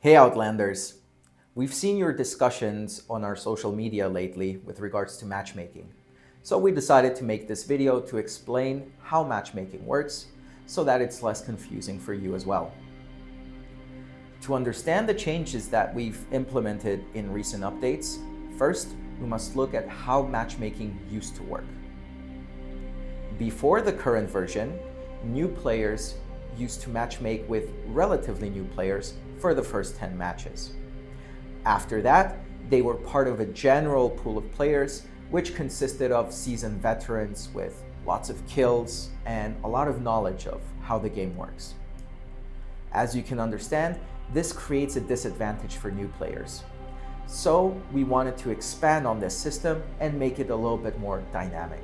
Hey Outlanders! We've seen your discussions on our social media lately with regards to matchmaking. So we decided to make this video to explain how matchmaking works so that it's less confusing for you as well. To understand the changes that we've implemented in recent updates, first we must look at how matchmaking used to work. Before the current version, new players used to matchmake with relatively new players for the first 10 matches. After that, they were part of a general pool of players which consisted of seasoned veterans with lots of kills and a lot of knowledge of how the game works. As you can understand, this creates a disadvantage for new players. So we wanted to expand on this system and make it a little bit more dynamic.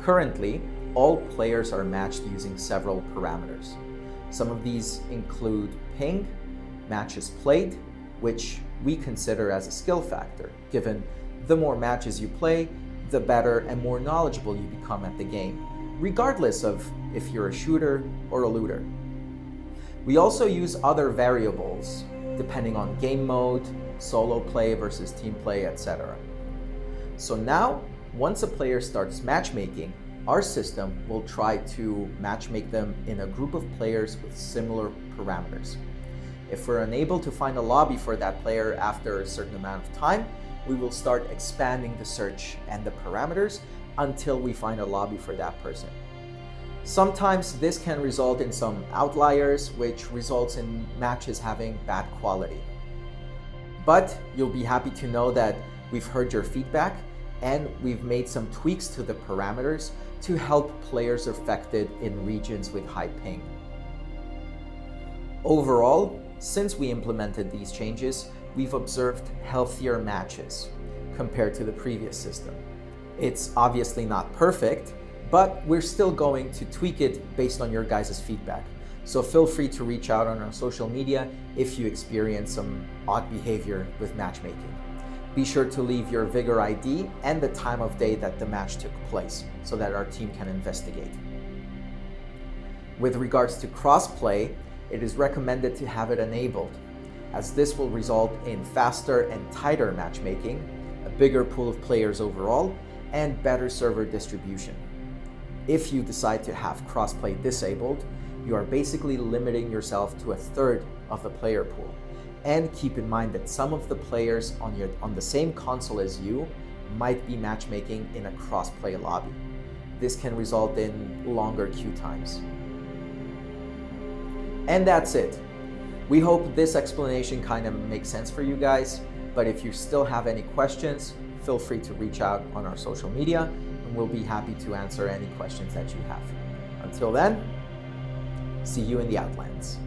Currently, all players are matched using several parameters. Some of these include ping, matches played, which we consider as a skill factor, given the more matches you play, the better and more knowledgeable you become at the game, regardless of if you're a shooter or a looter. We also use other variables, depending on game mode, solo play versus team play, etc. So now, once a player starts matchmaking, our system will try to matchmake them in a group of players with similar parameters. If we're unable to find a lobby for that player after a certain amount of time, we will start expanding the search and the parameters until we find a lobby for that person. Sometimes this can result in some outliers, which results in matches having bad quality. But you'll be happy to know that we've heard your feedback and we've made some tweaks to the parameters to help players affected in regions with high ping. Overall, since we implemented these changes, we've observed healthier matches compared to the previous system. It's obviously not perfect, but we're still going to tweak it based on your guys' feedback. So feel free to reach out on our social media if you experience some odd behavior with matchmaking. Be sure to leave your Vigor ID and the time of day that the match took place so that our team can investigate. With regards to crossplay, it is recommended to have it enabled, as this will result in faster and tighter matchmaking, a bigger pool of players overall, and better server distribution. If you decide to have crossplay disabled, you are basically limiting yourself to a third of the player pool. And keep in mind that some of the players on the same console as you might be matchmaking in a crossplay lobby. This can result in longer queue times. And that's it. We hope this explanation kind of makes sense for you guys, but if you still have any questions, feel free to reach out on our social media and we'll be happy to answer any questions that you have. Until then, see you in the Outlands.